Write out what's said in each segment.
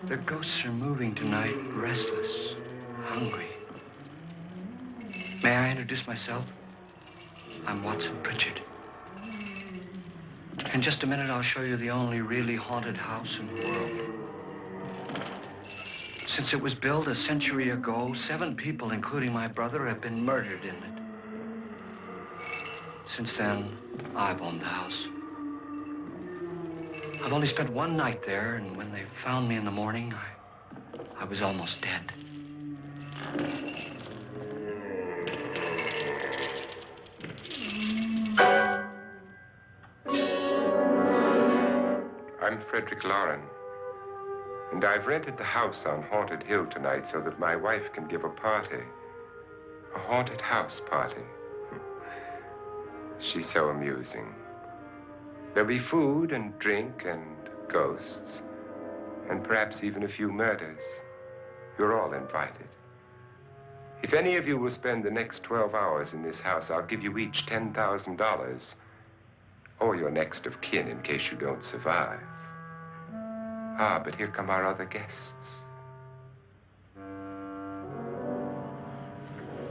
Their ghosts are moving tonight, restless, hungry. May I introduce myself? I'm Watson Pritchard. In just a minute, I'll show you the only really haunted house in the world. Since it was built a century ago, 7 people, including my brother, have been murdered in it. Since then, I've owned the house. I've only spent one night there, and when they found me in the morning, I was almost dead. I'm Frederick Loren, and I've rented the house on Haunted Hill tonight so that my wife can give a party. A haunted house party. She's so amusing. There'll be food and drink and ghosts, and perhaps even a few murders. You're all invited. If any of you will spend the next 12 hours in this house, I'll give you each $10,000, or your next of kin in case you don't survive. Ah, but here come our other guests.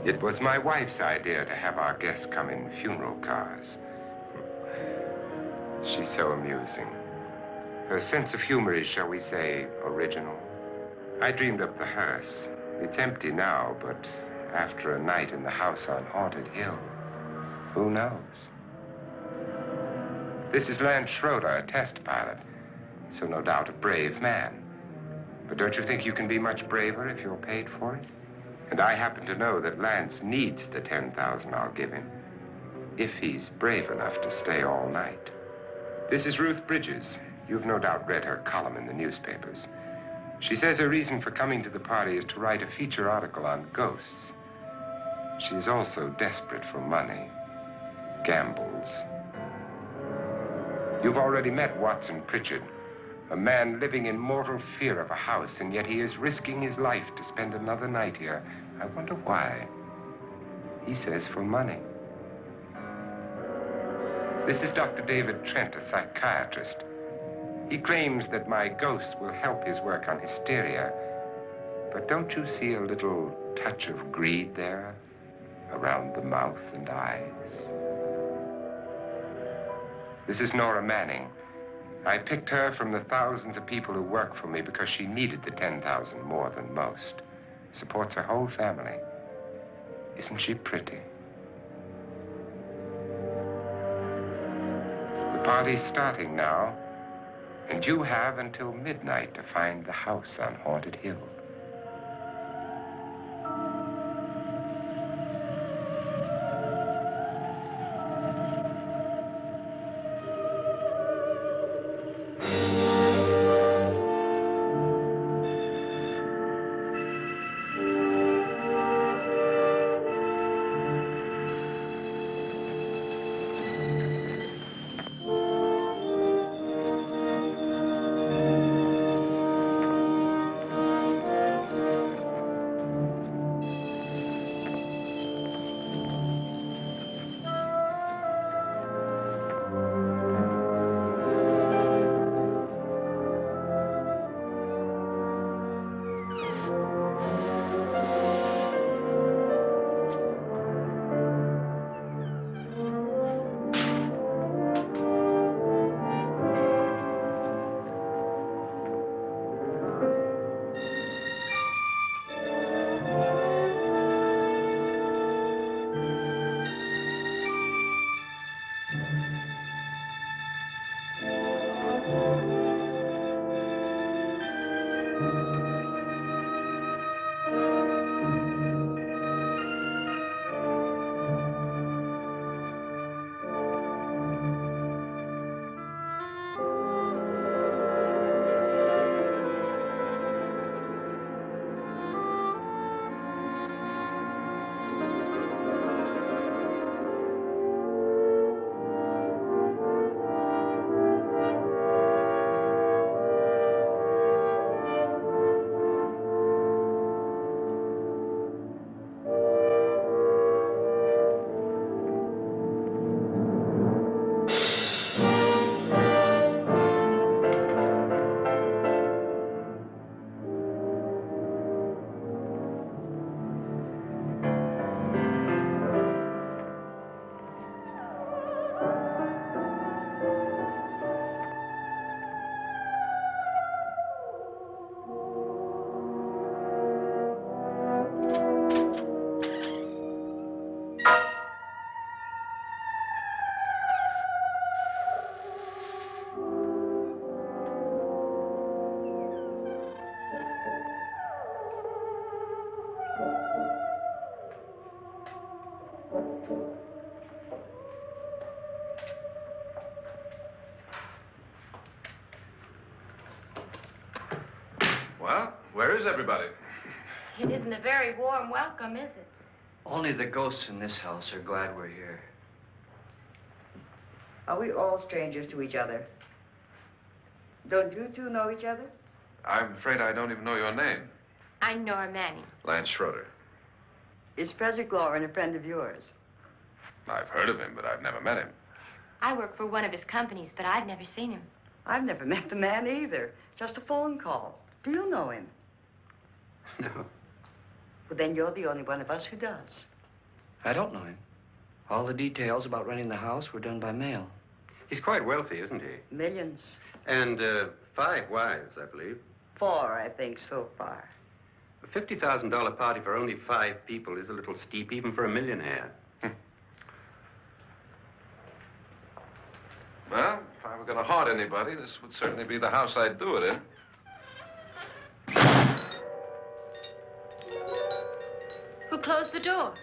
It was my wife's idea to have our guests come in funeral cars. She's so amusing. Her sense of humor is, shall we say, original. I dreamed up the hearse. It's empty now, but after a night in the house on Haunted Hill, who knows? This is Lance Schroeder, a test pilot, so no doubt a brave man. But don't you think you can be much braver if you're paid for it? And I happen to know that Lance needs the $10,000 I'll give him, if he's brave enough to stay all night. This is Ruth Bridges. You've no doubt read her column in the newspapers. She says her reason for coming to the party is to write a feature article on ghosts. She's also desperate for money, gambles. You've already met Watson Pritchard, a man living in mortal fear of a house, and yet he is risking his life to spend another night here. I wonder why. He says for money. This is Dr. David Trent, a psychiatrist. He claims that my ghost will help his work on hysteria. But don't you see a little touch of greed there around the mouth and eyes? This is Nora Manning. I picked her from the thousands of people who work for me because she needed the $10,000 more than most. Supports her whole family. Isn't she pretty? The party's starting now, and you have until midnight to find the house on Haunted Hill. Well, where is everybody? It isn't a very warm welcome, is it? Only the ghosts in this house are glad we're here. Are we all strangers to each other? Don't you two know each other? I'm afraid I don't even know your name. I'm Nora Manning. Lance Schroeder. Is Frederick Loren a friend of yours? I've heard of him, but I've never met him. I work for one of his companies, but I've never seen him. I've never met the man either. Just a phone call. Do you know him? No, Well, then you're the only one of us who does. I don't know him. All the details about renting the house were done by mail. He's quite wealthy, isn't he? Millions. And 5 wives, I believe. 4, I think, so far. A $50,000 party for only 5 people is a little steep, even for a millionaire. Well, if I were going to haunt anybody, this would certainly be the house I'd do it in. Who closed the door?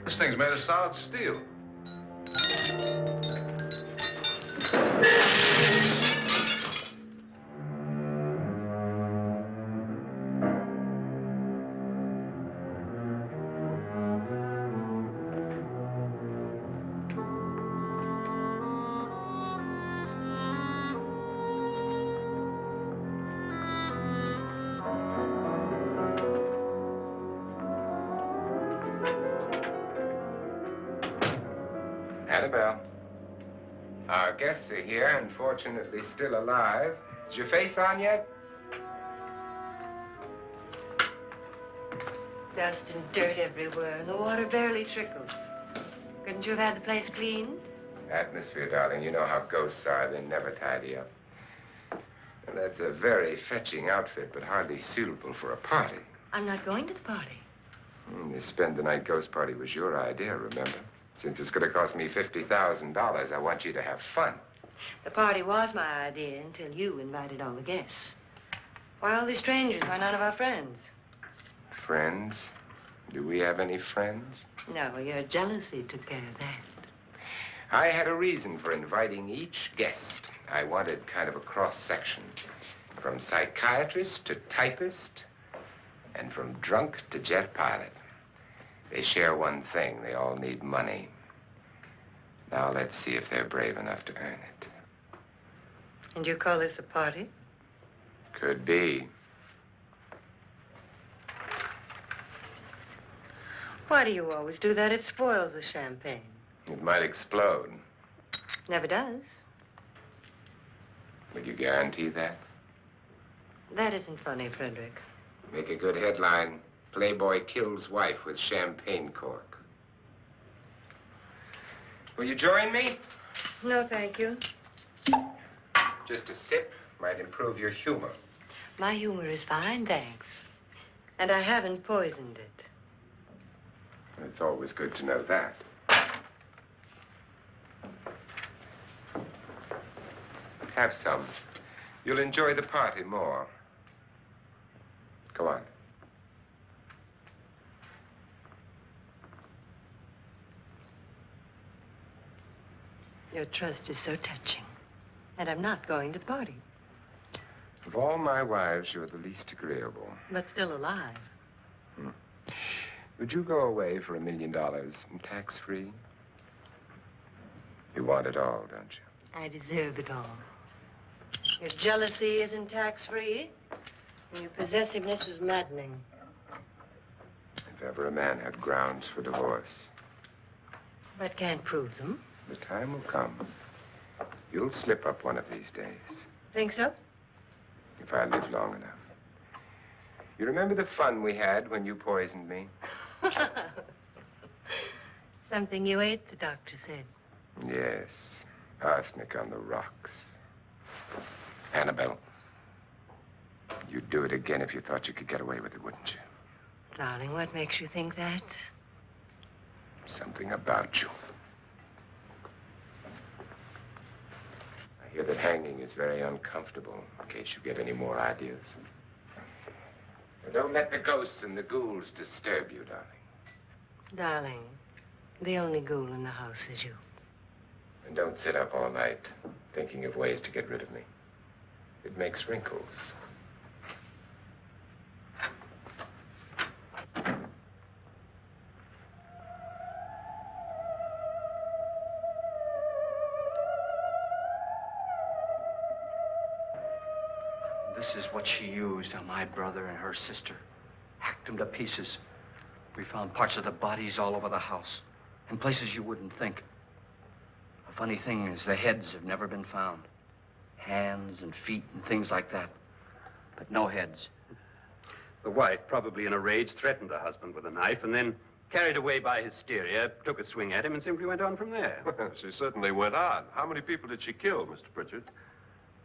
This thing's made of solid steel. Annabelle, our guests are here, unfortunately still alive. Is your face on yet? Dust and dirt everywhere, and the water barely trickles. Couldn't you have had the place cleaned? Atmosphere, darling. You know how ghosts are. They never tidy up. And that's a very fetching outfit, but hardly suitable for a party. I'm not going to the party. The spend-the-night ghost party was your idea, remember? Since it's going to cost me $50,000, I want you to have fun. The party was my idea until you invited all the guests. Why all these strangers? Why none of our friends? Friends? Do we have any friends? No, your jealousy took care of that. I had a reason for inviting each guest. I wanted kind of a cross-section. From psychiatrist to typist, and from drunk to jet pilot. They share one thing. They all need money. Now let's see if they're brave enough to earn it. And you call this a party? Could be. Why do you always do that? It spoils the champagne. It might explode. Never does. Would you guarantee that? That isn't funny, Frederick. Make a good headline. Playboy kills wife with champagne cork. Will you join me? No, thank you. Just a sip might improve your humor. My humor is fine, thanks. And I haven't poisoned it. It's always good to know that. Have some. You'll enjoy the party more. Go on. Your trust is so touching. And I'm not going to the party. Of all my wives, you're the least agreeable. But still alive. Would you go away for $1 million and tax-free? You want it all, don't you? I deserve it all. Your jealousy isn't tax-free. And your possessiveness is maddening. If ever a man had grounds for divorce, But can't prove them. the time will come. You'll slip up one of these days, Think so? if I live long enough. You remember the fun we had when you poisoned me? Something you ate, the doctor said. Yes, arsenic on the rocks. Annabelle, you'd do it again if you thought you could get away with it, wouldn't you? Darling, what makes you think that? Something about you. I hear that hanging is very uncomfortable, in case you get any more ideas. Now, don't let the ghosts and the ghouls disturb you, darling. Darling, The only ghoul in the house is you. And don't sit up all night thinking of ways to get rid of me. It makes wrinkles. This is what she used on my brother and her sister. Hacked them to pieces. We found parts of the bodies all over the house. In places you wouldn't think. The funny thing is the heads have never been found. Hands and feet and things like that. But no heads. The wife, probably in a rage, threatened the husband with a knife and then, carried away by hysteria, took a swing at him and simply went on from there. She certainly went on. How many people did she kill, Mr. Pritchard?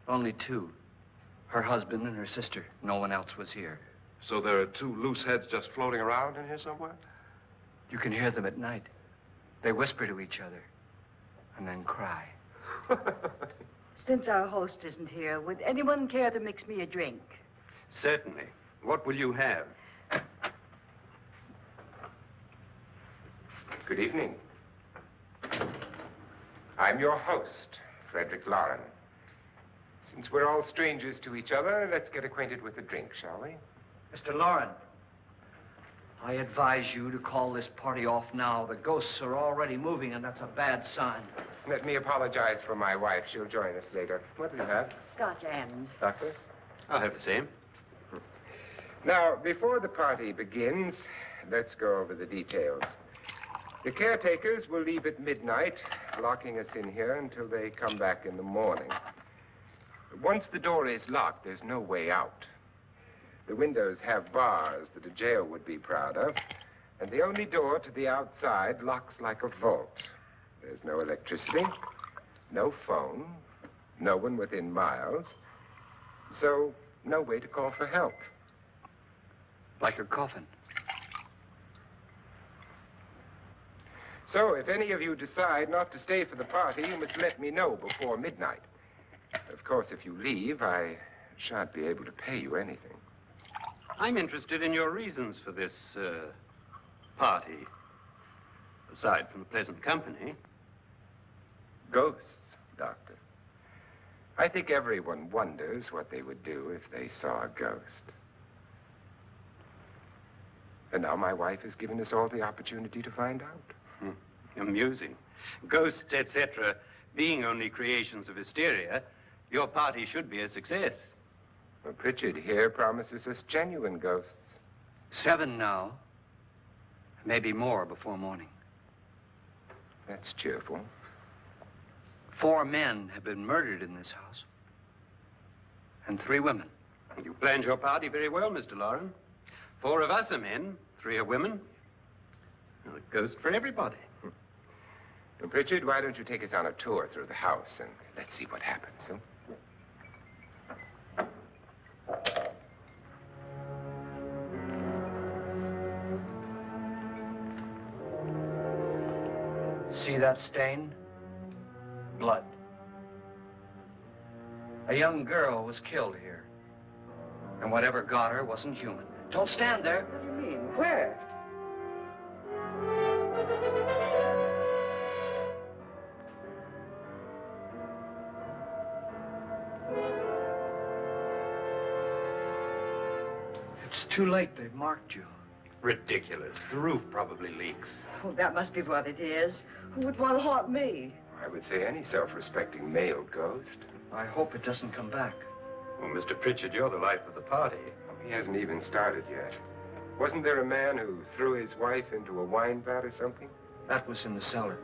Only two. Her husband and her sister. No one else was here. So there are two loose heads just floating around in here somewhere? You can hear them at night. They whisper to each other and then cry. Since our host isn't here, would anyone care to mix me a drink? Certainly. What will you have? Good evening. I'm your host, Frederick Loren. Since we're all strangers to each other, let's get acquainted with a drink, shall we? Mr. Loren, I advise you to call this party off now. The ghosts are already moving, and that's a bad sign. Let me apologize for my wife. She'll join us later. What do you have? Scotch and. Doctor? I'll have the same. Now, before the party begins, let's go over the details. The caretakers will leave at midnight, locking us in here until they come back in the morning. Once the door is locked, there's no way out. The windows have bars that a jail would be proud of, and the only door to the outside locks like a vault. There's no electricity, no phone, no one within miles, so no way to call for help. Like a coffin. So if any of you decide not to stay for the party, you must let me know before midnight. Of course, if you leave, I shan't be able to pay you anything. I'm interested in your reasons for this, party. Aside from the pleasant company. Ghosts, Doctor. I think everyone wonders what they would do if they saw a ghost. And now my wife has given us all the opportunity to find out. Amusing. Ghosts, etc., being only creations of hysteria, your party should be a success. Well, Pritchard here promises us genuine ghosts. 7 now. Maybe more before morning. That's cheerful. 4 men have been murdered in this house. And 3 women. You planned your party very well, Mr. Loren. 4 of us are men, 3 are women. Well, a ghost for everybody. Well, Pritchard, why don't you take us on a tour through the house and let's see what happens, huh? See that stain? Blood. A young girl was killed here. And whatever got her wasn't human. Don't stand there. What do you mean? Where? It's too late. They've marked you. Ridiculous. The roof probably leaks. Oh, that must be what it is. Who would want to haunt me? I would say any self-respecting male ghost. I hope it doesn't come back. Well, Mr. Pritchard, you're the life of the party. He hasn't even started yet. Wasn't there a man who threw his wife into a wine vat or something? That was in the cellar.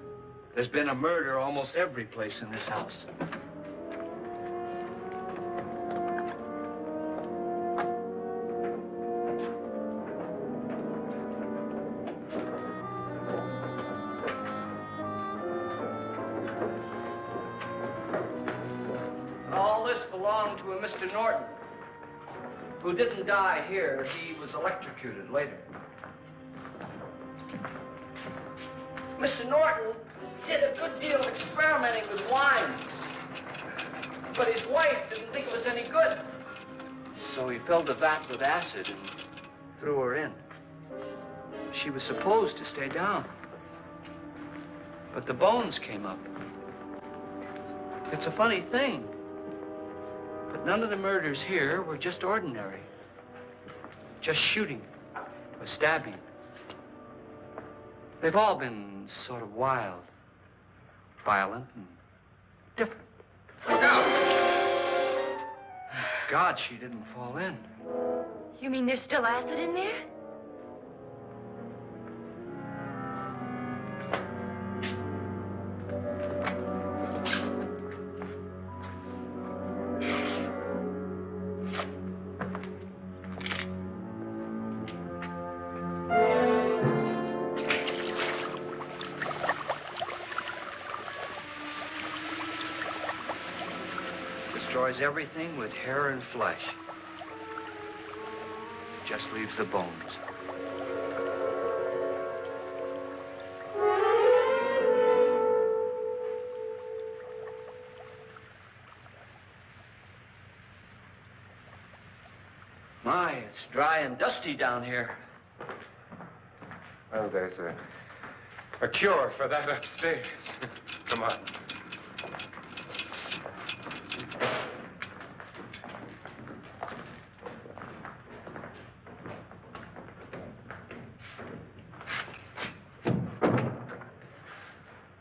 There's been a murder almost every place in this house. All this belonged to a Mr. Norton, who didn't die here. He was electrocuted later. Mr. Norton did a good deal of experimenting with wines, but his wife didn't think it was any good. So he filled the vat with acid and threw her in. She was supposed to stay down. But the bones came up. It's a funny thing. But none of the murders here were just ordinary. Just shooting or stabbing. They've all been sort of wild, violent, and different. Look out! God, she didn't fall in. You mean there's still acid in there? Destroys everything with hair and flesh. Just leaves the bones. My, it's dry and dusty down here. Well, there's a cure for that upstairs. Come on.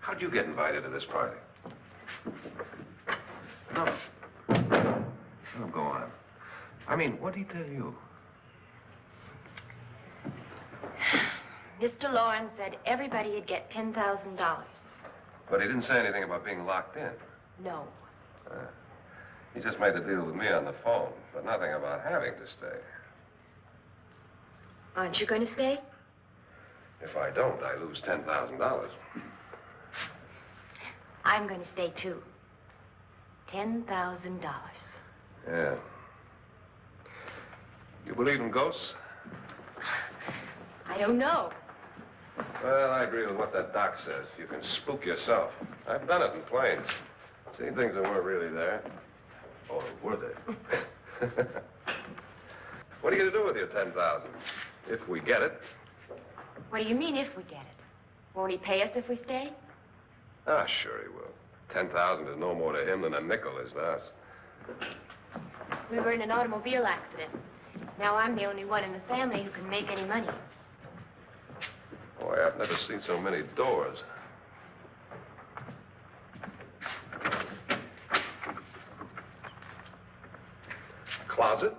How'd you get invited to this party? No. No, go on. I mean, what did he tell you? Mr. Lawrence said everybody'd get $10,000. But he didn't say anything about being locked in. No. He just made the deal with me on the phone, but nothing about having to stay. Aren't you going to stay? If I don't, I lose $10,000. I'm going to stay, too. $10,000. Yeah. You believe in ghosts? I don't know. Well, I agree with what that doc says. You can spook yourself. I've done it in planes. Seen things that weren't really there. Or were they? What are you going to do with your $10,000? If we get it. What do you mean, if we get it? Won't he pay us if we stay? Ah, sure he will. 10,000 is no more to him than a nickel is to us. We were in an automobile accident. Now I'm the only one in the family who can make any money. Boy, I've never seen so many doors. Closet?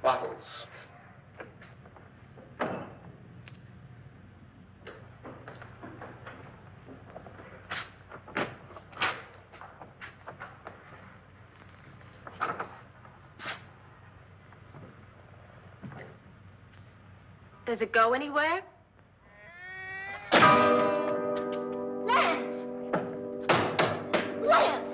Bottles. Does it go anywhere? Lance! Lance!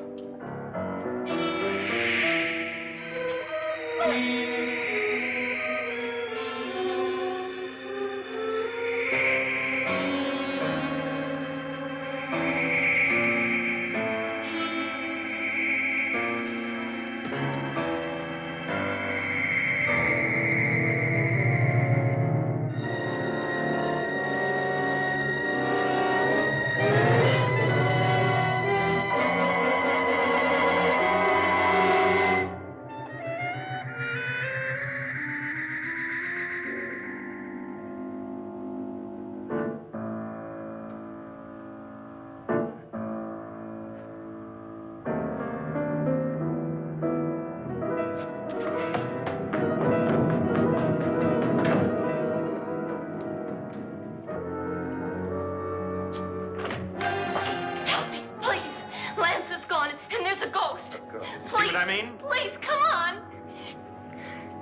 Please, come on.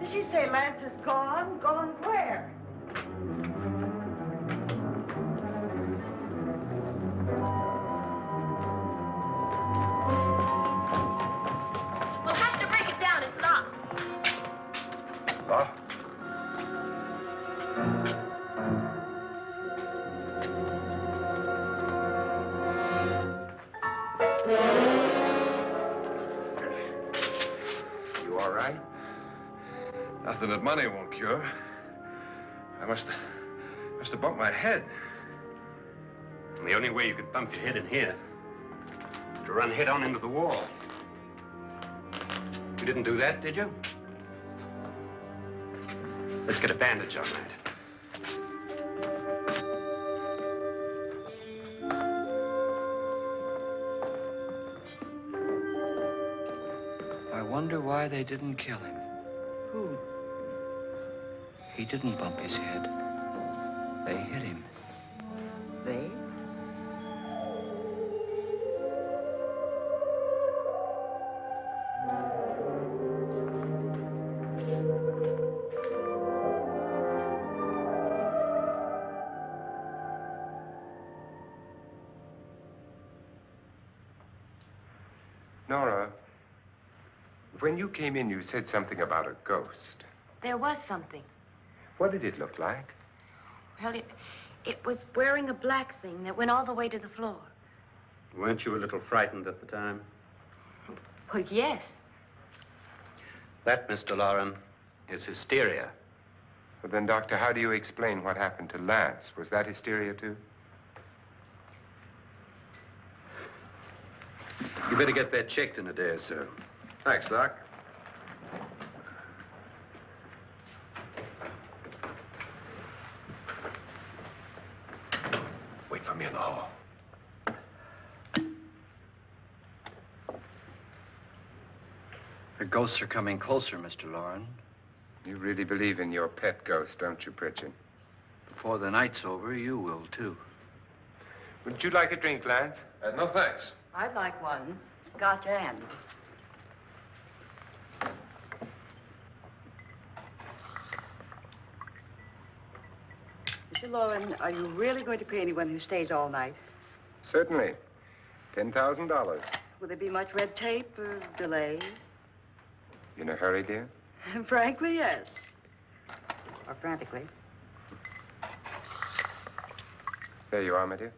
Did she say Lance is gone? Gone where? We'll have to break it down. It's locked. Locked? all right? Nothing that money won't cure. I must have bumped my head. And the only way you could bump your head in here is to run head on into the wall. You didn't do that, did you? Let's get a bandage on that. I wonder why they didn't kill him. Who? He didn't bump his head. They hit him. They? Nora, when you came in, you said something about a ghost. There was something. What did it look like? Well, it was wearing a black thing that went all the way to the floor. Weren't you a little frightened at the time? Well, yes. That, Mr. Loren, is hysteria. Well, then, Doctor, how do you explain what happened to Lance? Was that hysteria, too? You better get that checked in a day or so. Thanks, Doc. Wait for me in the hall. The ghosts are coming closer, Mr. Loren. You really believe in your pet ghost, don't you, Pritchard? Before the night's over, you will, too. Would you like a drink, Lance? No, thanks. I'd like one. Scotch and. Mr. Loren, are you really going to pay anyone who stays all night? Certainly. $10,000. Will there be much red tape or delay? In a hurry, dear? Frankly, yes. Or frantically. There you are, my dear.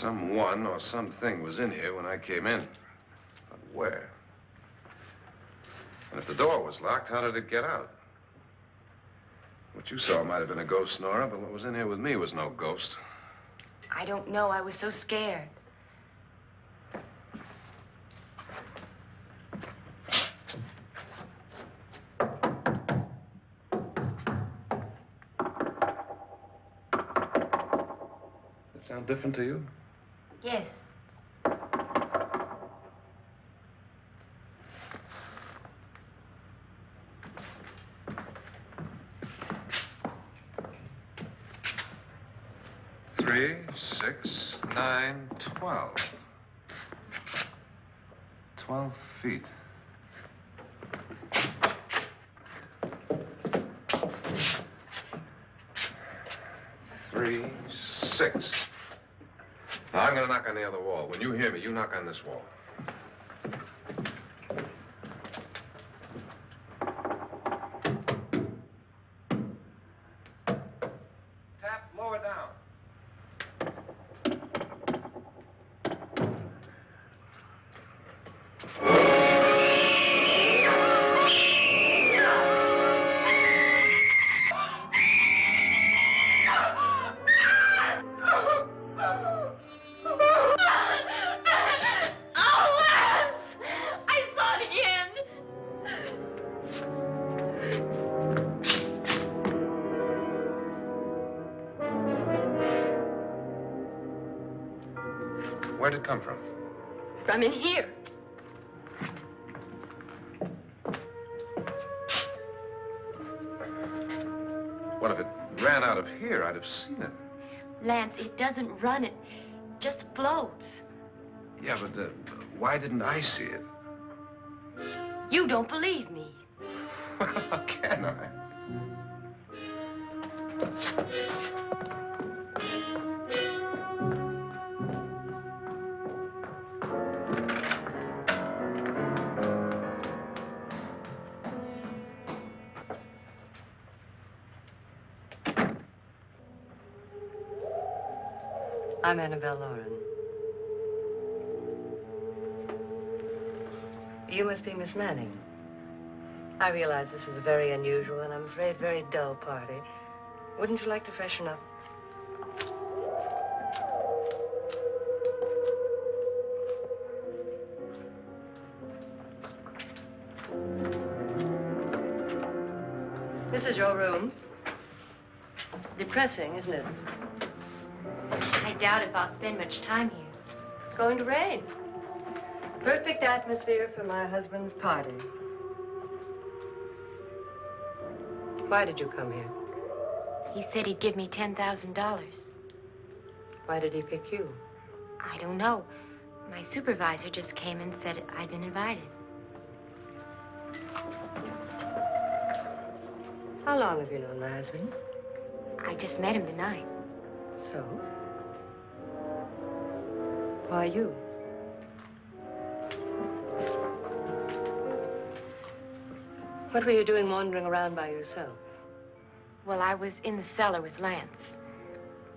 Someone or something was in here when I came in. But where? And if the door was locked, how did it get out? What you saw might have been a ghost, Nora, but what was in here with me was no ghost. I don't know. I was so scared. Does it sound different to you? Yes. Three, 6, 9, 12. 12 feet. Three, 6. Now, I'm going to knock on the other wall. When you hear me, you knock on this wall. Tap lower down. Where'd it come from? From in here. What if it ran out of here? I'd have seen it. Lance, it doesn't run. It just floats. Yeah, but why didn't I see it? You don't believe me. Well, how can I? I'm Annabelle Lauren. You must be Miss Manning. I realize this is a very unusual and I'm afraid very dull party. Wouldn't you like to freshen up? This is your room. Depressing, isn't it? I doubt if I'll spend much time here. It's going to rain. Perfect atmosphere for my husband's party. Why did you come here? He said he'd give me $10,000. Why did he pick you? I don't know. My supervisor just came and said I'd been invited. How long have you known my husband? I just met him tonight. So? Why you? What were you doing wandering around by yourself? Well, I was in the cellar with Lance,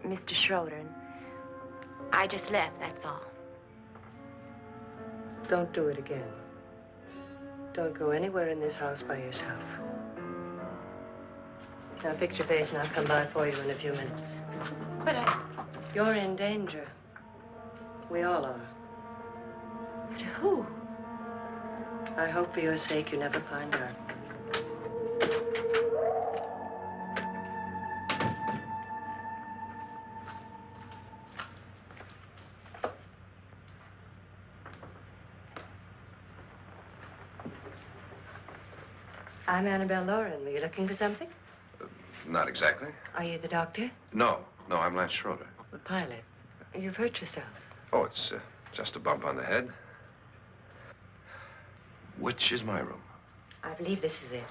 Mr. Schroeder, and I just left, that's all. Don't do it again. Don't go anywhere in this house by yourself. Now fix your face and I'll come by for you in a few minutes. But You're in danger. We all are. But who? I hope for your sake you never find out. I'm Annabelle Lauren. Were you looking for something? Not exactly. Are you the doctor? No, I'm Lance Schroeder. The pilot. You've hurt yourself. Oh, it's just a bump on the head. Which is my room? I believe this is it.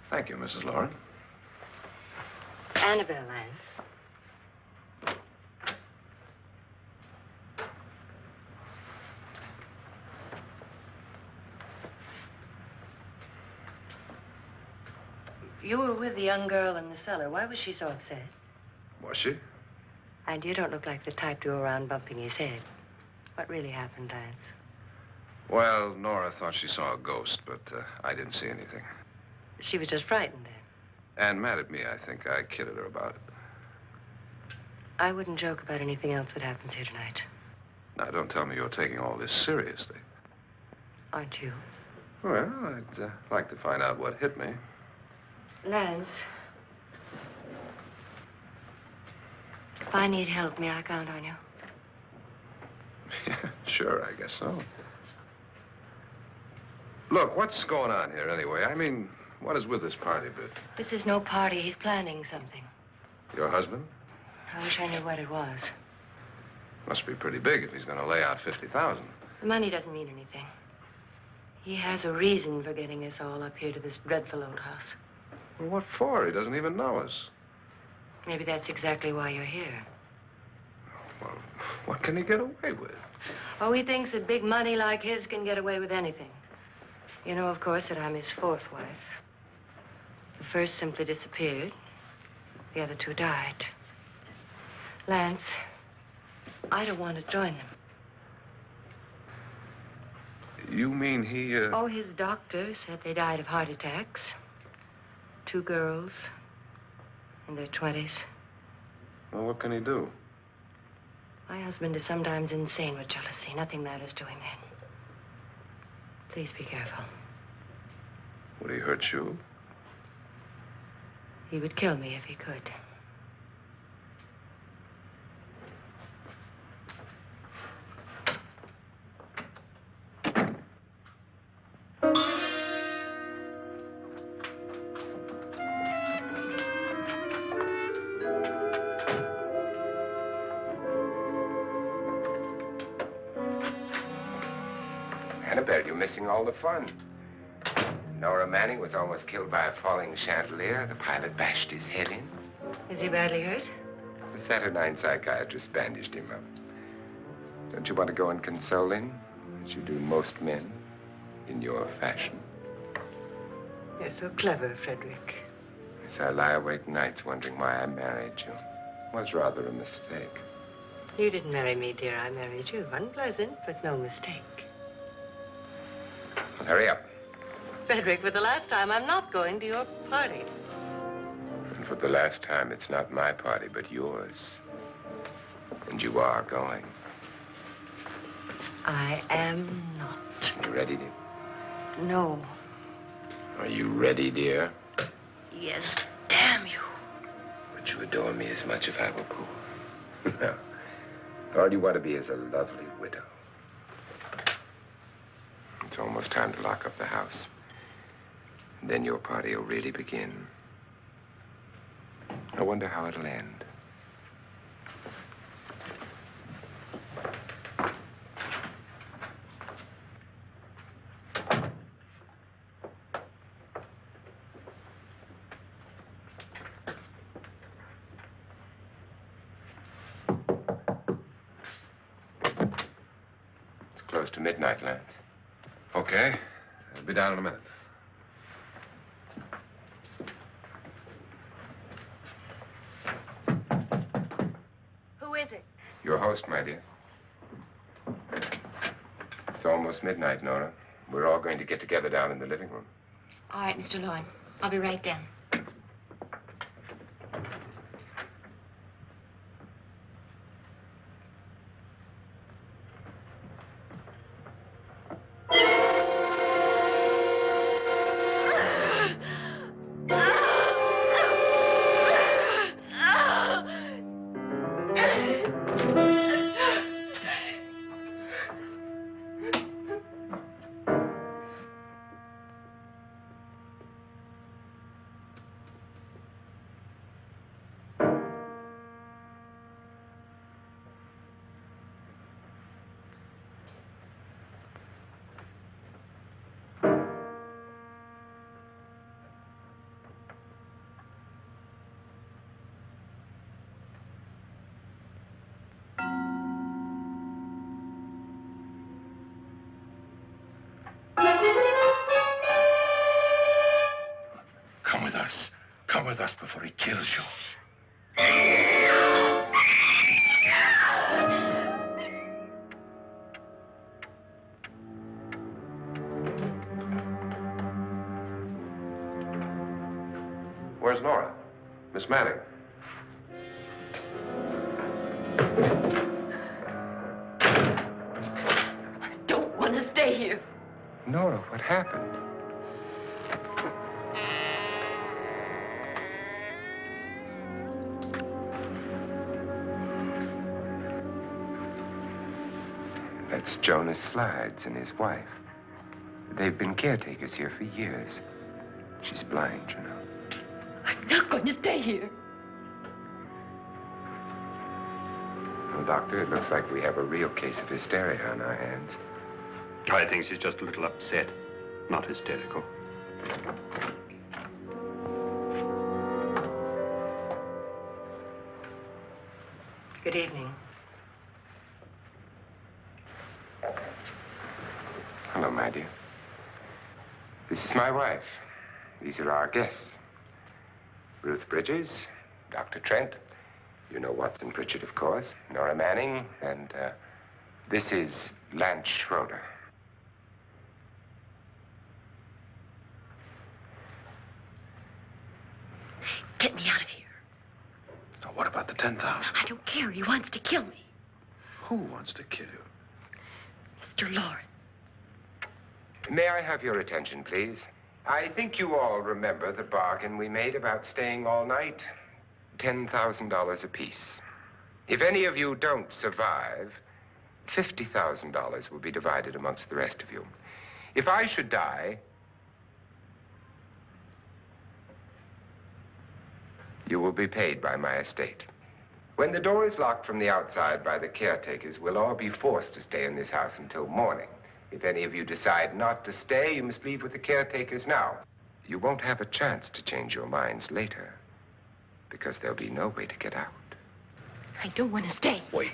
Thank you, Mrs. Lauren. Annabelle Lance. You were with the young girl in the cellar. Why was she so upset? Was she? And you don't look like the type to go around bumping his head. What really happened, Lance? Well, Nora thought she saw a ghost, but I didn't see anything. She was just frightened then. And mad at me, I think. I kidded her about it. I wouldn't joke about anything else that happens here tonight. Now, don't tell me you're taking all this seriously. Aren't you? Well, I'd like to find out what hit me. Lance. If I need help, may I count on you? Yeah, sure, I guess so. Look, what's going on here anyway? I mean, what is with this party bit? This is no party. He's planning something. Your husband? I wish I knew what it was. Must be pretty big if he's going to lay out 50,000. The money doesn't mean anything. He has a reason for getting us all up here to this dreadful old house. Well, what for? He doesn't even know us. Maybe that's exactly why you're here. Well, what can he get away with? Oh, he thinks that big money like his can get away with anything. You know, of course, that I'm his fourth wife. The first simply disappeared. The other two died. Lance, I don't want to join them. You mean he, Oh, his doctor said they died of heart attacks. 2 girls in their 20s. Well, what can he do? My husband is sometimes insane with jealousy. Nothing matters to him then. Please be careful. Would he hurt you? He would kill me if he could. Annabelle, you're missing all the fun. Nora Manning was almost killed by a falling chandelier. The pilot bashed his head in. Is he badly hurt? The Saturnine psychiatrist bandaged him up. Don't you want to go and console him, as you do most men, in your fashion? You're so clever, Frederick. Yes, I lie awake nights wondering why I married you. was rather a mistake. You didn't marry me, dear. I married you. Unpleasant, but no mistake. Hurry up. Frederick, for the last time, I'm not going to your party. And for the last time, it's not my party, but yours. And you are going. I am not. You ready, dear? No. Are you ready, dear? Yes, damn you. Would you adore me as much if I were poor? No. All you want to be is a lovely widow. It's almost time to lock up the house. And then your party will really begin. I wonder how it'll end. It's close to midnight, Lance. Okay. I'll be down in a minute. Who is it? Your host, my dear. It's almost midnight, Nora. We're all going to get together down in the living room. All right, Mr. Lloyd. I'll be right down. Come with us. Come with us before he kills you. Where's Nora? Miss Manning. I don't want to stay here. Nora, what happened? That's Jonas Slides and his wife. They've been caretakers here for years. She's blind, you know. I'm not going to stay here. Well, Doctor, it looks like we have a real case of hysteria on our hands. I think she's just a little upset, not hysterical. Good evening. Hello, my dear. This is my wife. These are our guests. Ruth Bridges, Dr. Trent. You know Watson Pritchard, of course. Nora Manning, and this is Lance Schroeder. Get me out of here. Now, what about the 10,000? I don't care. He wants to kill me. Who wants to kill you? Mr. Lawrence. May I have your attention, please? I think you all remember the bargain we made about staying all night. $10,000 apiece. If any of you don't survive, $50,000 will be divided amongst the rest of you. If I should die, you will be paid by my estate. When the door is locked from the outside by the caretakers, we'll all be forced to stay in this house until morning. If any of you decide not to stay, you must leave with the caretakers now. You won't have a chance to change your minds later, because there'll be no way to get out. I don't want to stay. Wait.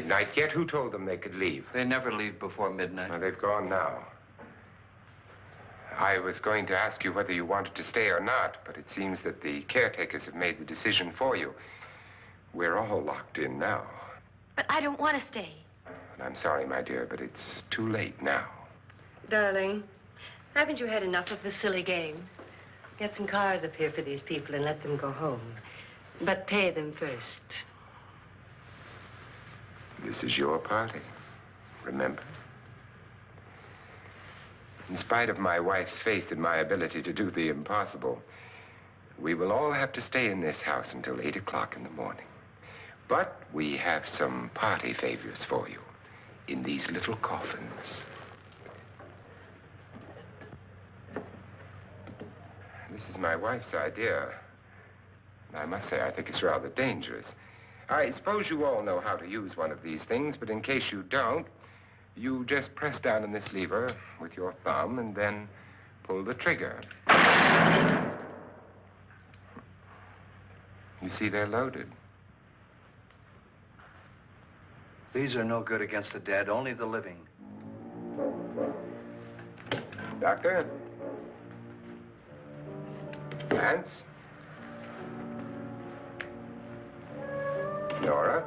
midnight yet. Who told them they could leave? They never leave before midnight. Well, they've gone now. I was going to ask you whether you wanted to stay or not, but it seems that the caretakers have made the decision for you. We're all locked in now. But I don't want to stay. And I'm sorry, my dear, but it's too late now. Darling, haven't you had enough of the silly game? Get some cars up here for these people and let them go home. But pay them first. This is your party, remember? In spite of my wife's faith in my ability to do the impossible, we will all have to stay in this house until 8 o'clock in the morning. But we have some party favors for you in these little coffins. This is my wife's idea. I must say, I think it's rather dangerous. I suppose you all know how to use one of these things, but in case you don't, you just press down on this lever with your thumb and then pull the trigger. You see, they're loaded. These are no good against the dead, only the living. Doctor? Lance? Nora?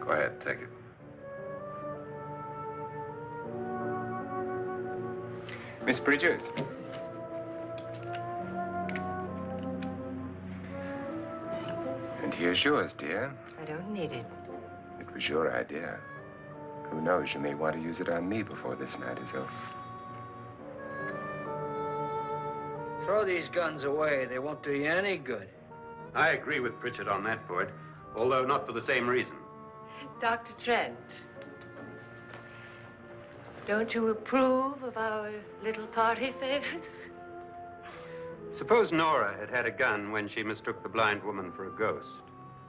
Go ahead, take it. Miss Bridges? And here's yours, dear. I don't need it. It was your idea. Who knows, you may want to use it on me before this night is over. Throw these guns away. They won't do you any good. I agree with Pritchard on that point, although not for the same reason. Dr. Trent, don't you approve of our little party favors? Suppose Nora had had a gun when she mistook the blind woman for a ghost.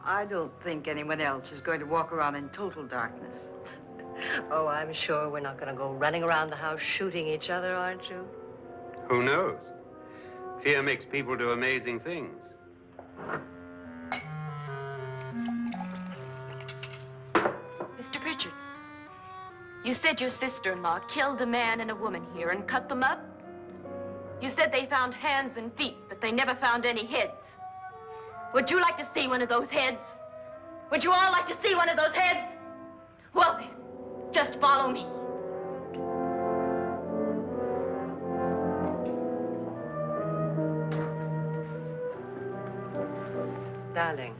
I don't think anyone else is going to walk around in total darkness. Oh, I'm sure we're not going to go running around the house shooting each other, aren't you? Who knows? Fear makes people do amazing things. Mr. Pritchard, you said your sister-in-law killed a man and a woman here and cut them up? You said they found hands and feet, but they never found any heads. Would you like to see one of those heads? Would you all like to see one of those heads? Well then, just follow me. Darling,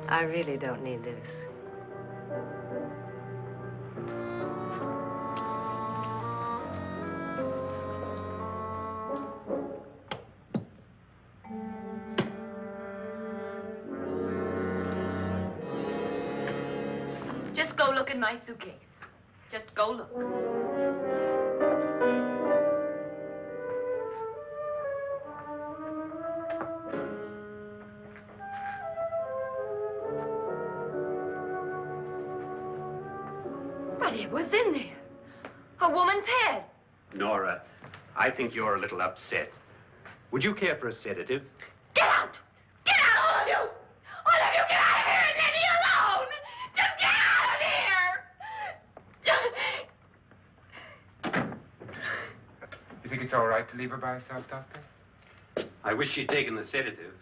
I really don't need this. Just go look in my suitcase. Just go look. But it was in there. A woman's head. Nora, I think you're a little upset. Would you care for a sedative? Get out! Get out, all of you! All of you, get out of here and leave me alone! Just get out of here! You think it's all right to leave her by herself, Doctor? I wish she'd taken the sedative.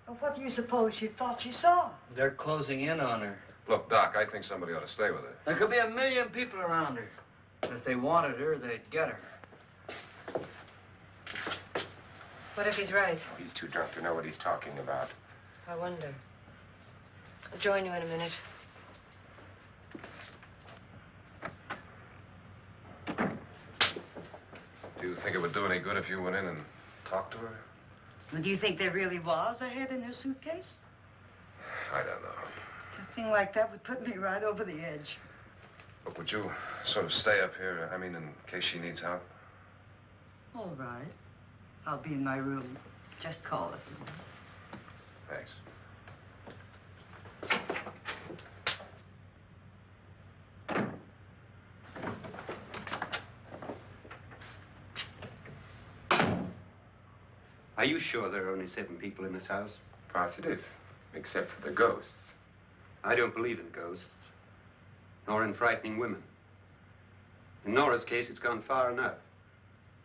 Well, what do you suppose she thought she saw? They're closing in on her. Look, Doc, I think somebody ought to stay with her. There could be 1 million people around her. But if they wanted her, they'd get her. What if he's right? He's too drunk to know what he's talking about. I wonder. I'll join you in a minute. Do you think it would do any good if you went in and talked to her? Well, do you think there really was a head in her suitcase? I don't know. A thing like that would put me right over the edge. Look, would you sort of stay up here, I mean, in case she needs help? All right. I'll be in my room. Just call if you want. Thanks. Are you sure there are only 7 people in this house? Positive, except for the ghosts. I don't believe in ghosts, nor in frightening women. In Nora's case, it's gone far enough.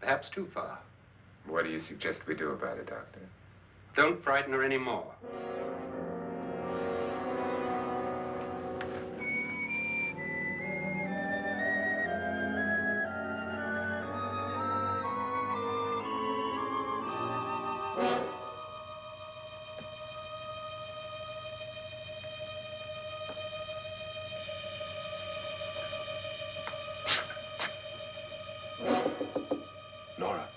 Perhaps too far. What do you suggest we do about it, Doctor? Don't frighten her anymore. Nora?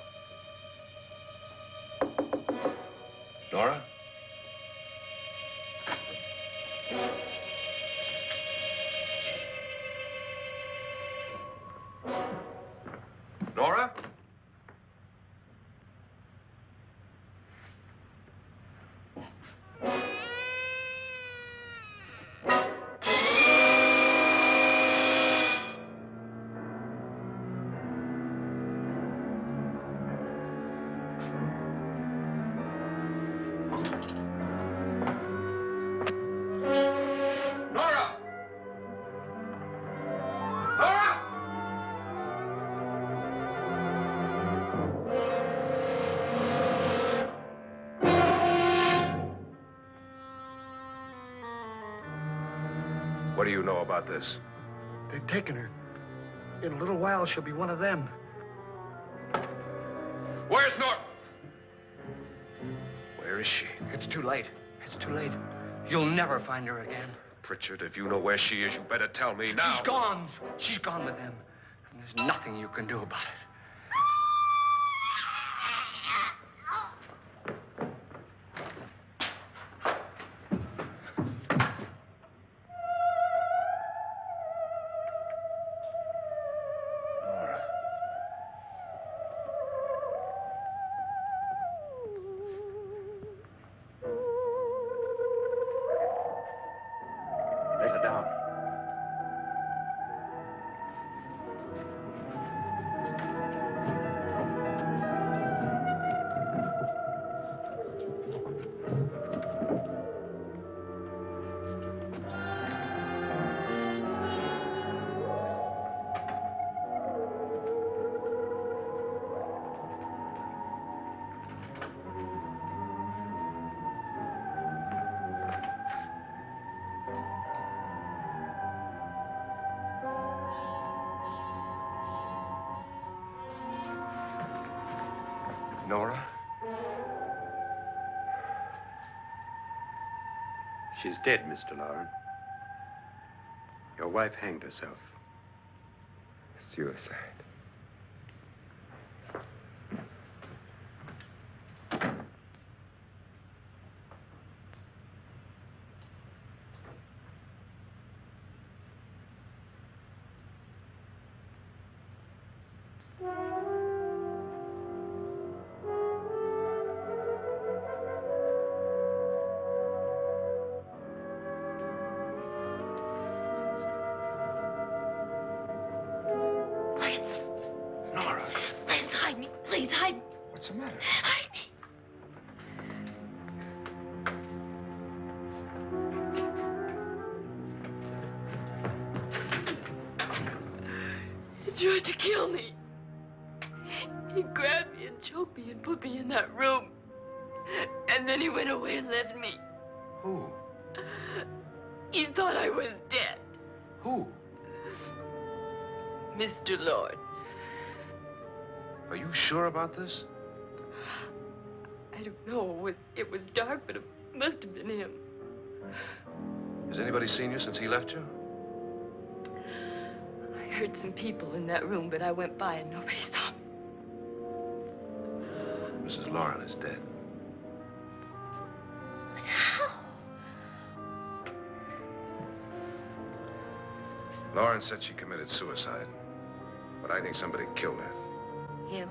Nora? Nora? Nora! Nora! What do you know about this? They've taken her. In a little while, she'll be one of them. Where's Nora? Where is she? It's too late. It's too late. You'll never find her again. Pritchard, if you know where she is, you better tell me now. She's gone. She's gone with them. And there's nothing you can do about it. Nora. Lay her down. Nora? She's dead, Mr. Lauren. Your wife hanged herself. Suicide. Nora, Lance, hide me. Please, hide me. what's the matter? Hide me. He tried to kill me. He grabbed me and choked me and put me in that room. And then he went away and left me. Who? He thought I was dead. Who? Mr. Lord. Are you sure about this? I don't know. It was dark, but it must have been him. Has anybody seen you since he left you? I heard some people in that room, but I went by and nobody saw me. Mrs. Lauren is dead. But how? Lauren said she committed suicide, but I think somebody killed her. Him?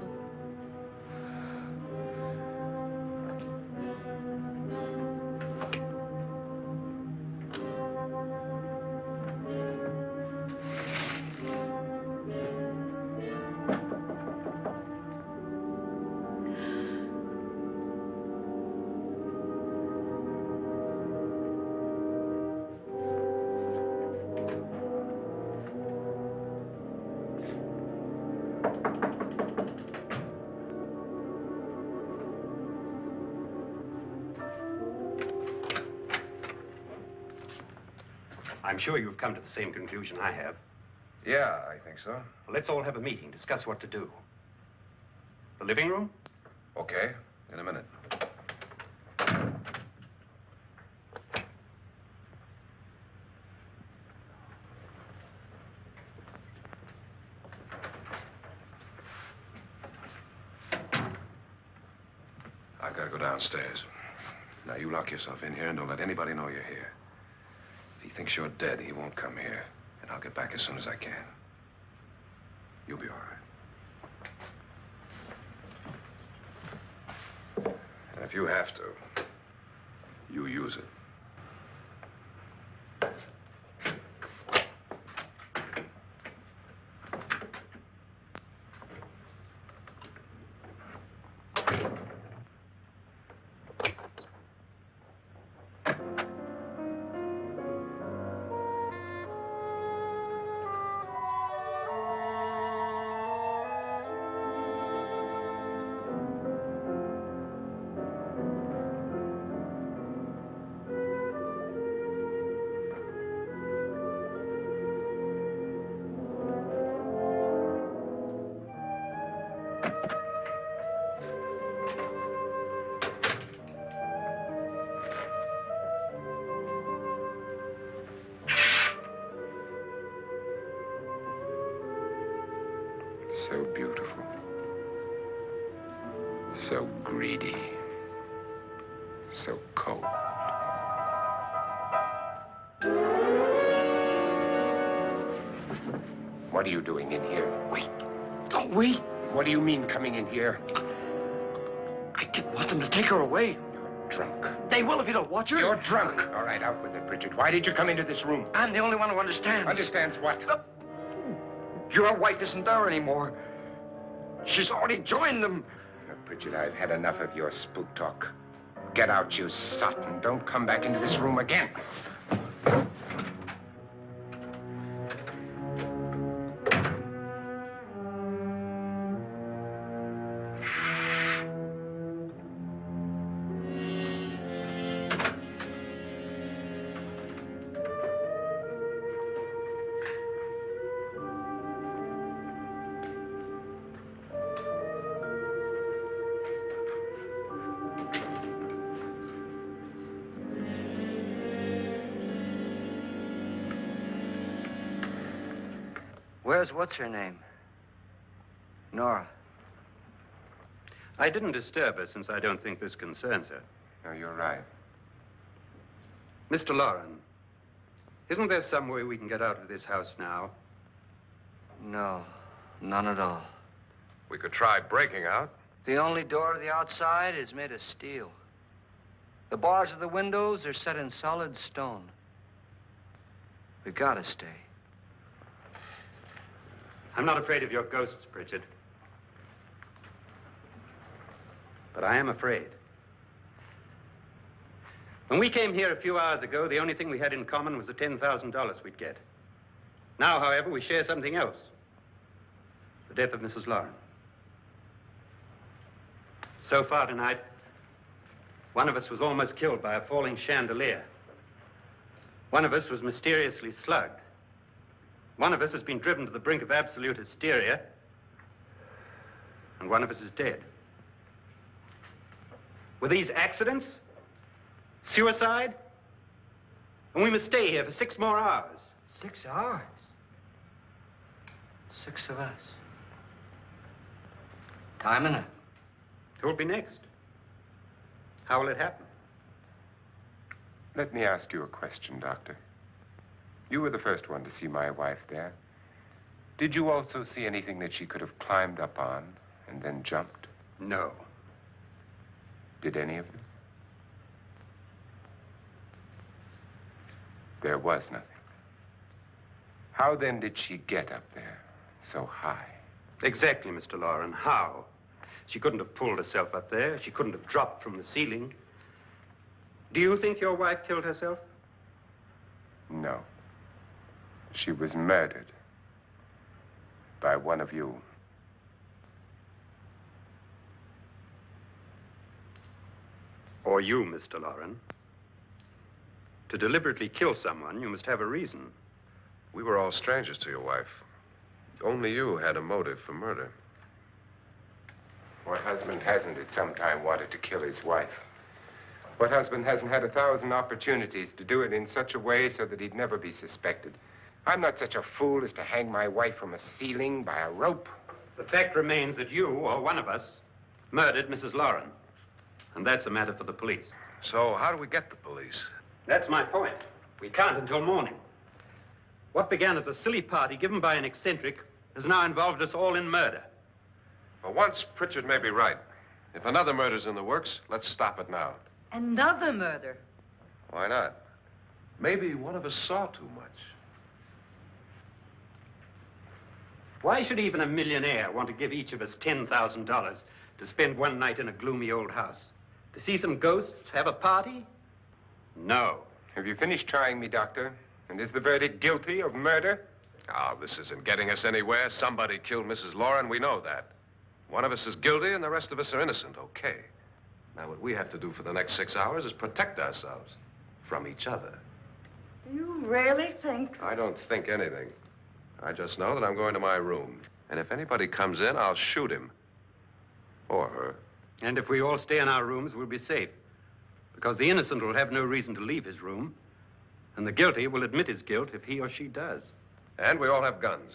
I'm sure you've come to the same conclusion I have. Yeah, I think so. Well, let's all have a meeting, discuss what to do. The living room? Okay, in a minute. I gotta go downstairs. Now, you lock yourself in here and don't let anybody know you're here. If he thinks you're dead, he won't come here. And I'll get back as soon as I can. You'll be all right. And if you have to, you use it. So beautiful. So greedy. So cold. What are you doing in here? Wait. Don't wait. What do you mean coming in here? I didn't want them to take her away. You're drunk. They will if you don't watch her. You're drunk. All right, out with it, Bridget. Why did you come into this room? I'm the only one who understands. Understands what? Your wife isn't there anymore. She's already joined them. Look, Bridget, I've had enough of your spook talk. Get out, you sot, and don't come back into this room again. Where's what's-her-name? Nora. I didn't disturb her since I don't think this concerns her. No, you're right. Mr. Loren, isn't there some way we can get out of this house now? No, none at all. We could try breaking out. The only door to the outside is made of steel. The bars of the windows are set in solid stone. We gotta stay. I'm not afraid of your ghosts, Bridget. But I am afraid. When we came here a few hours ago, the only thing we had in common was the $10,000 we'd get. Now, however, we share something else. The death of Mrs. Loren. So far tonight, one of us was almost killed by a falling chandelier. One of us was mysteriously slugged. One of us has been driven to the brink of absolute hysteria, and one of us is dead. Were these accidents? Suicide? And we must stay here for 6 more hours. 6 hours? 6 of us. Time enough. Who will be next? How will it happen? Let me ask you a question, Doctor. You were the first one to see my wife there. Did you also see anything that she could have climbed up on and then jumped? No. Did any of you? There was nothing. How then did she get up there so high? Exactly, Mr. Loren. How? She couldn't have pulled herself up there. She couldn't have dropped from the ceiling. Do you think your wife killed herself? No. She was murdered by one of you. Or you, Mr. Loren. To deliberately kill someone, you must have a reason. We were all strangers to your wife. Only you had a motive for murder. What husband hasn't at some time wanted to kill his wife? What husband hasn't had 1,000 opportunities to do it in such a way so that he'd never be suspected? I'm not such a fool as to hang my wife from a ceiling by a rope. The fact remains that you, or one of us, murdered Mrs. Lauren. And that's a matter for the police. So how do we get the police? That's my point. We can't until morning. What began as a silly party given by an eccentric has now involved us all in murder. For once, Pritchard may be right. If another murder's in the works, let's stop it now. Another murder. Why not? Maybe one of us saw too much. Why should even a millionaire want to give each of us $10,000 to spend one night in a gloomy old house? To see some ghosts, have a party? No. Have you finished trying me, Doctor? And is the verdict guilty of murder? Oh, this isn't getting us anywhere. Somebody killed Mrs. Lauren. We know that. One of us is guilty and the rest of us are innocent. Okay. Now, what we have to do for the next 6 hours is protect ourselves from each other. You really think? I don't think anything. I just know that I'm going to my room. And if anybody comes in, I'll shoot him. Or her. And if we all stay in our rooms, we'll be safe. Because the innocent will have no reason to leave his room. And the guilty will admit his guilt if he or she does. And we all have guns.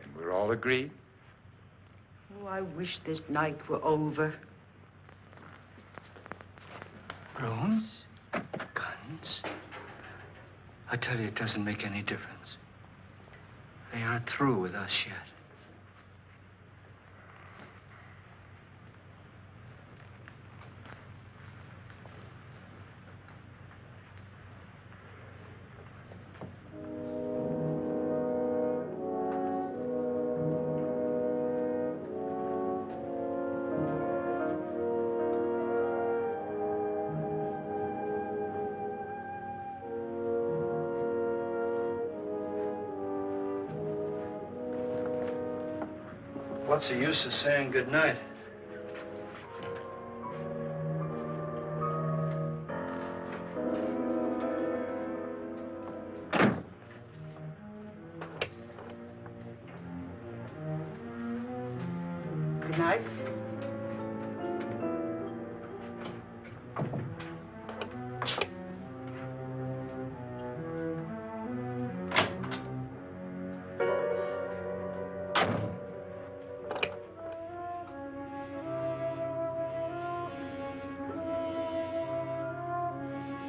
And we're all agreed? Oh, I wish this night were over. Rooms? Guns? I tell you, it doesn't make any difference. They aren't through with us yet. What's the use of saying good night? Good night.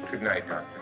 Good night, Doctor.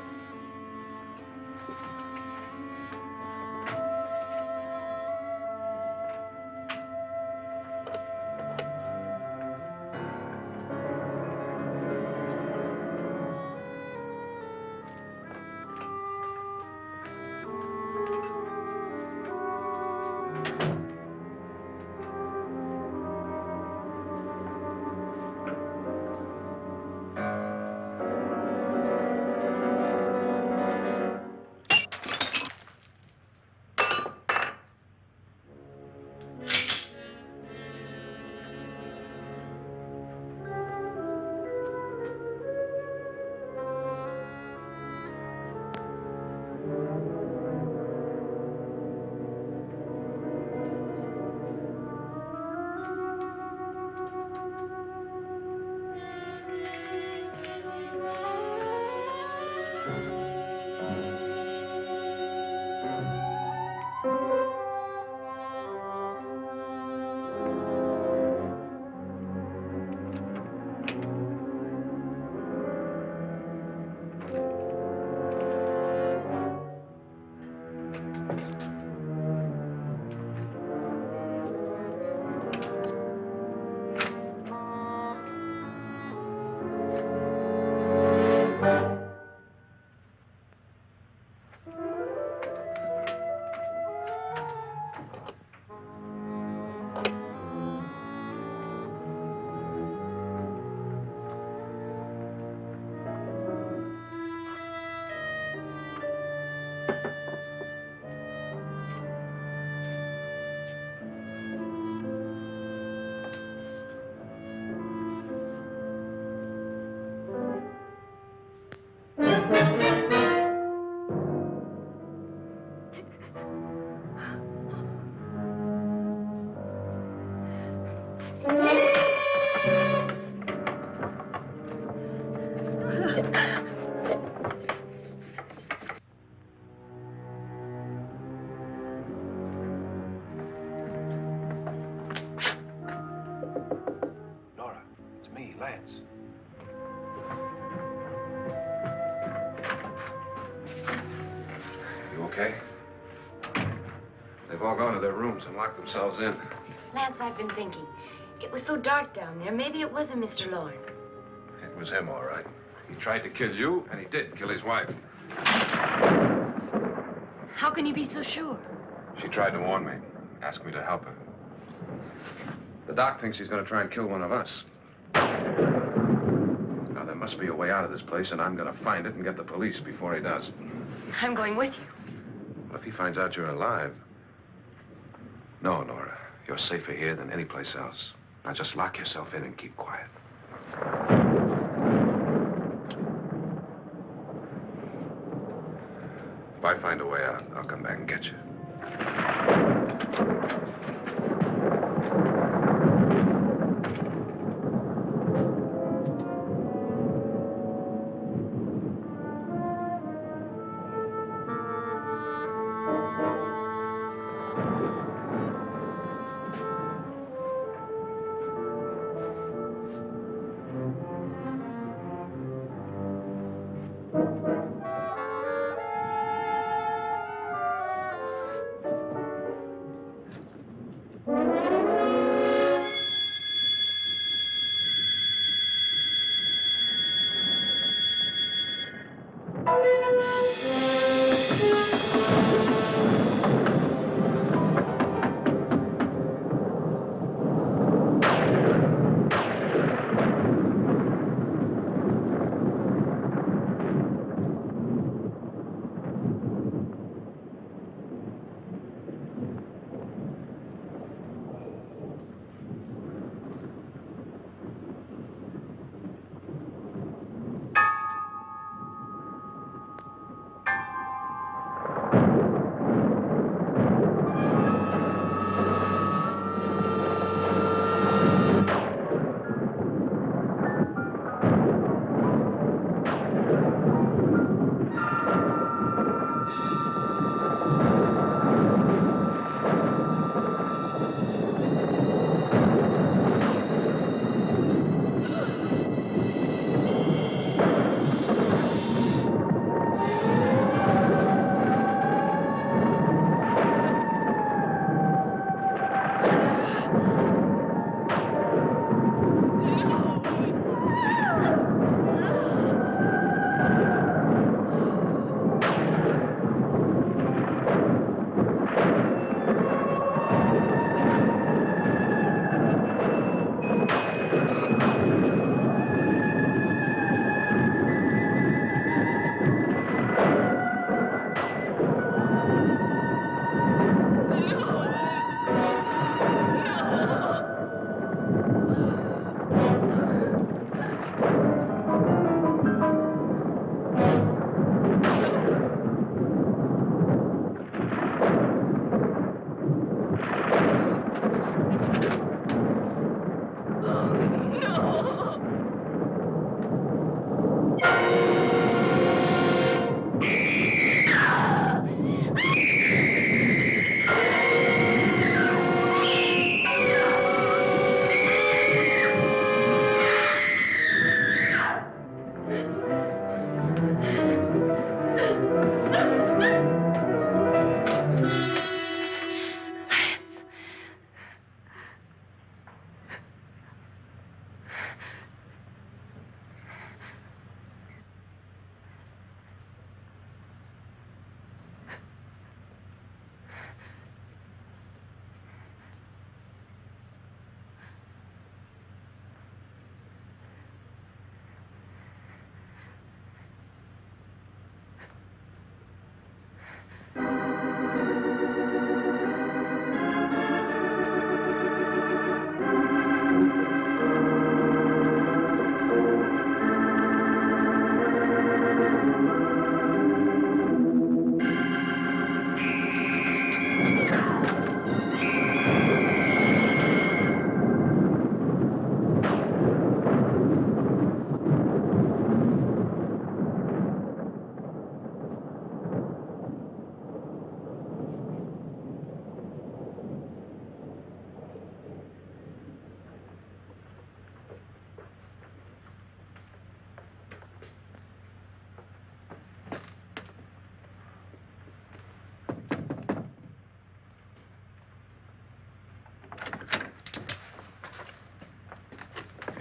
okay? They've all gone to their rooms and locked themselves in. Lance, I've been thinking. It was so dark down there. Maybe it wasn't Mr. Lorne. It was him, all right. He tried to kill you, and he did kill his wife. How can you be so sure? She tried to warn me, asked me to help her. The doc thinks he's going to try and kill one of us. Now, there must be a way out of this place, and I'm going to find it and get the police before he does. I'm going with you. Well, if he finds out you're alive... No, Nora. You're safer here than any place else. Now, just lock yourself in and keep quiet. If I find a way out, I'll come back and get you.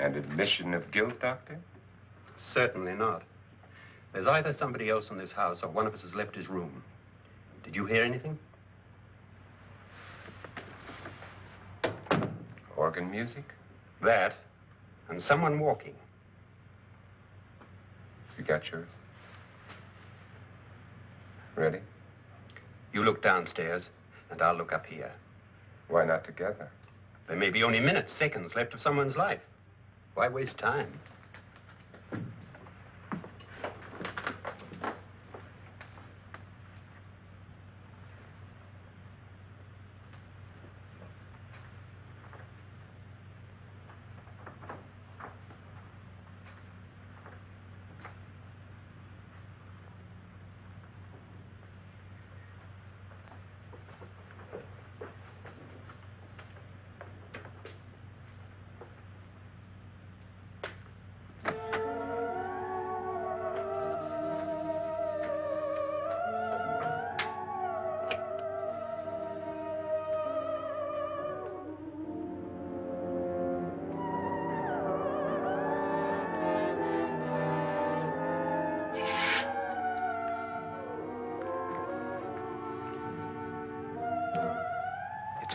An admission of guilt, Doctor? Certainly not. There's either somebody else in this house or one of us has left his room. Did you hear anything? Organ music? That, and someone walking. You got yours? Ready? You look downstairs, and I'll look up here. Why not together? There may be only minutes, seconds left of someone's life. Why waste time?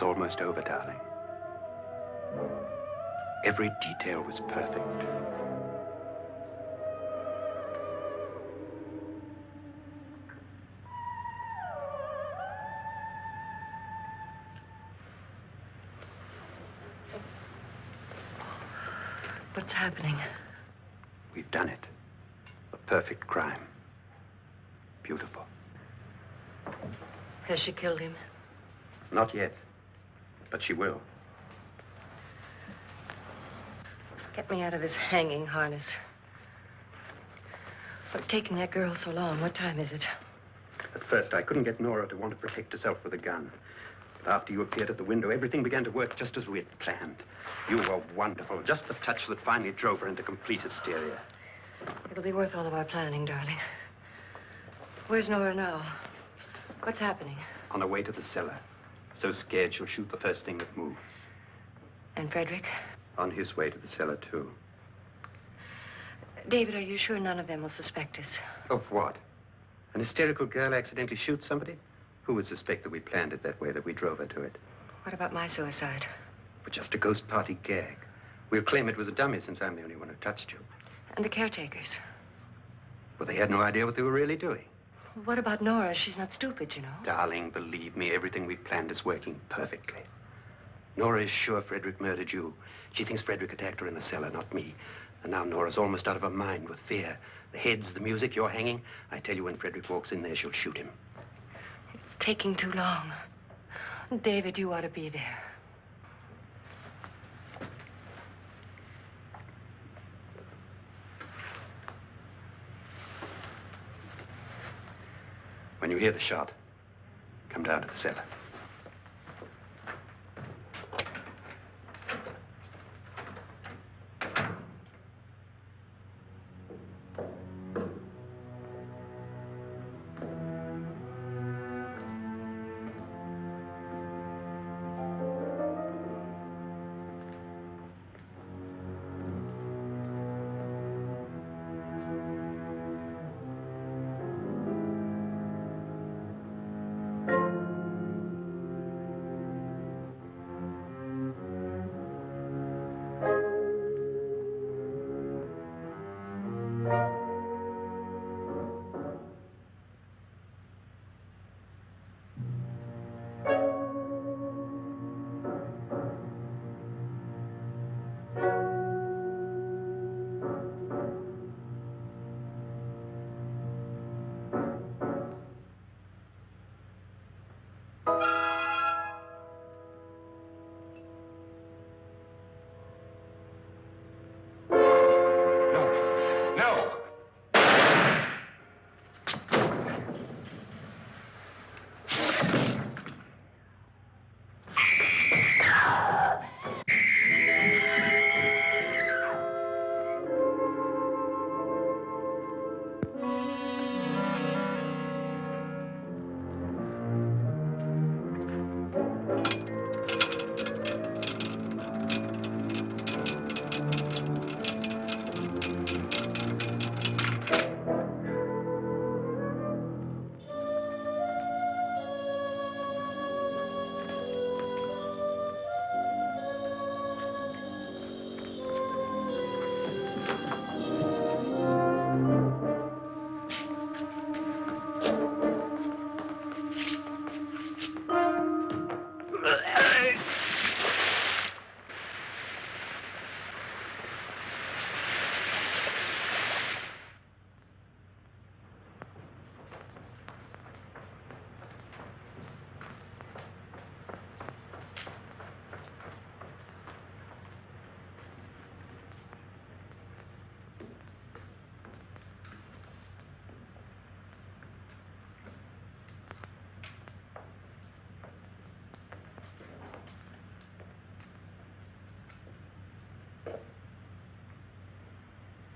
It's almost over, darling. Every detail was perfect. What's happening? We've done it. A perfect crime. Beautiful. Has she killed him? Not yet, but she will. Get me out of this hanging harness. What's taking that girl so long? What time is it? At first, I couldn't get Nora to want to protect herself with a gun. But after you appeared at the window, everything began to work just as we had planned. You were wonderful. Just the touch that finally drove her into complete hysteria. It'll be worth all of our planning, darling. Where's Nora now? What's happening? On her way to the cellar. So scared she'll shoot the first thing that moves. And Frederick? On his way to the cellar, too. David, are you sure none of them will suspect us? Of what? An hysterical girl accidentally shoots somebody? Who would suspect that we planned it that way, that we drove her to it? What about my suicide? But just a ghost party gag. We'll claim it was a dummy since I'm the only one who touched you. And the caretakers? Well, they had no idea what they were really doing. What about Nora? She's not stupid, you know. Darling, believe me, everything we've planned is working perfectly. Nora is sure Frederick murdered you. She thinks Frederick attacked her in the cellar, not me. And now Nora's almost out of her mind with fear. The heads, the music, you're hanging. I tell you, when Frederick walks in there, she'll shoot him. It's taking too long. David, you ought to be there. When you hear the shot, come down to the cellar.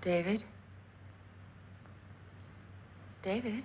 David? David?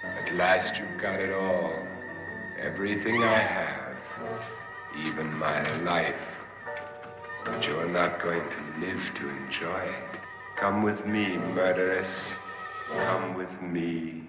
At last you've got it all. Everything I have. Even my life. But you're not going to live to enjoy it. Come with me, murderess. Come with me.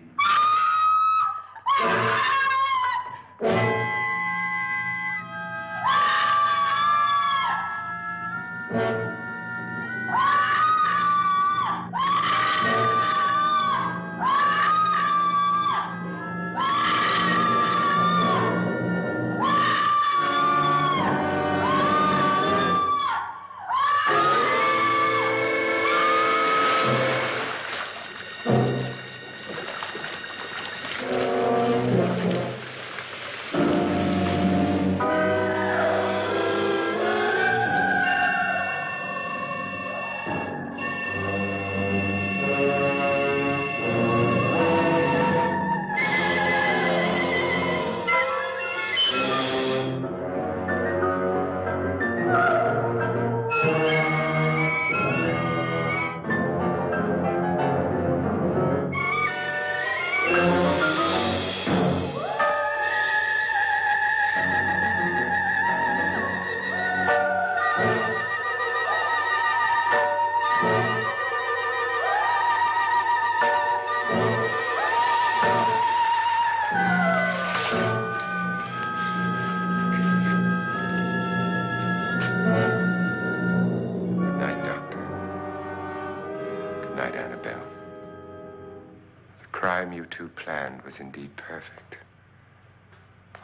You two planned was indeed perfect.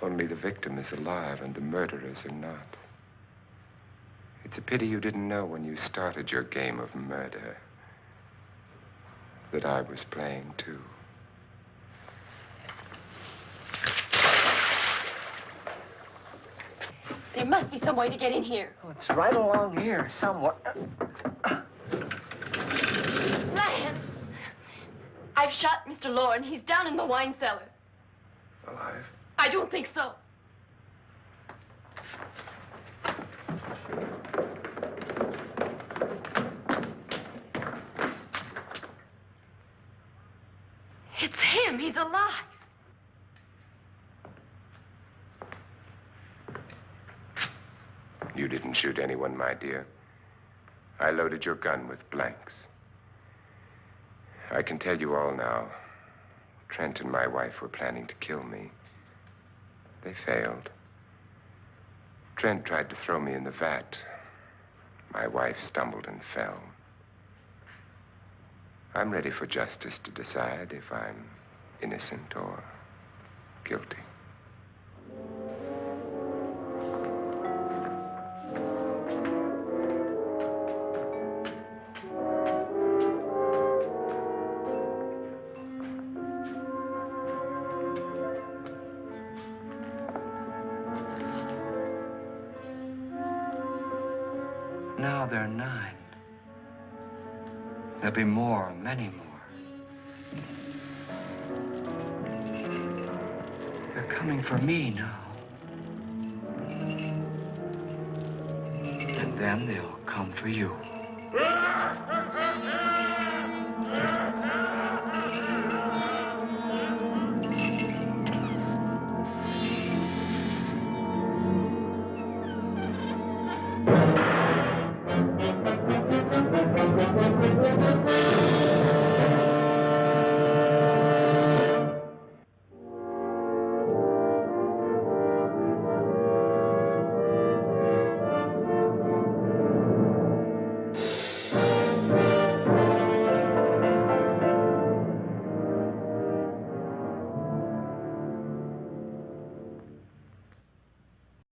Only the victim is alive and the murderers are not. It's a pity you didn't know when you started your game of murder that I was playing too. There must be some way to get in here. Oh, it's right along here, somewhere. Lance! I've shot Mr. Loren. He's down in the wine cellar. Alive? I don't think so. It's him. He's alive. You didn't shoot anyone, my dear. I loaded your gun with blanks. I can tell you all now. Trent and my wife were planning to kill me. They failed. Trent tried to throw me in the vat. My wife stumbled and fell. I'm ready for justice to decide if I'm innocent or guilty. Now they're 9. There'll be more, many more. They're coming for me now. And then they'll come for you.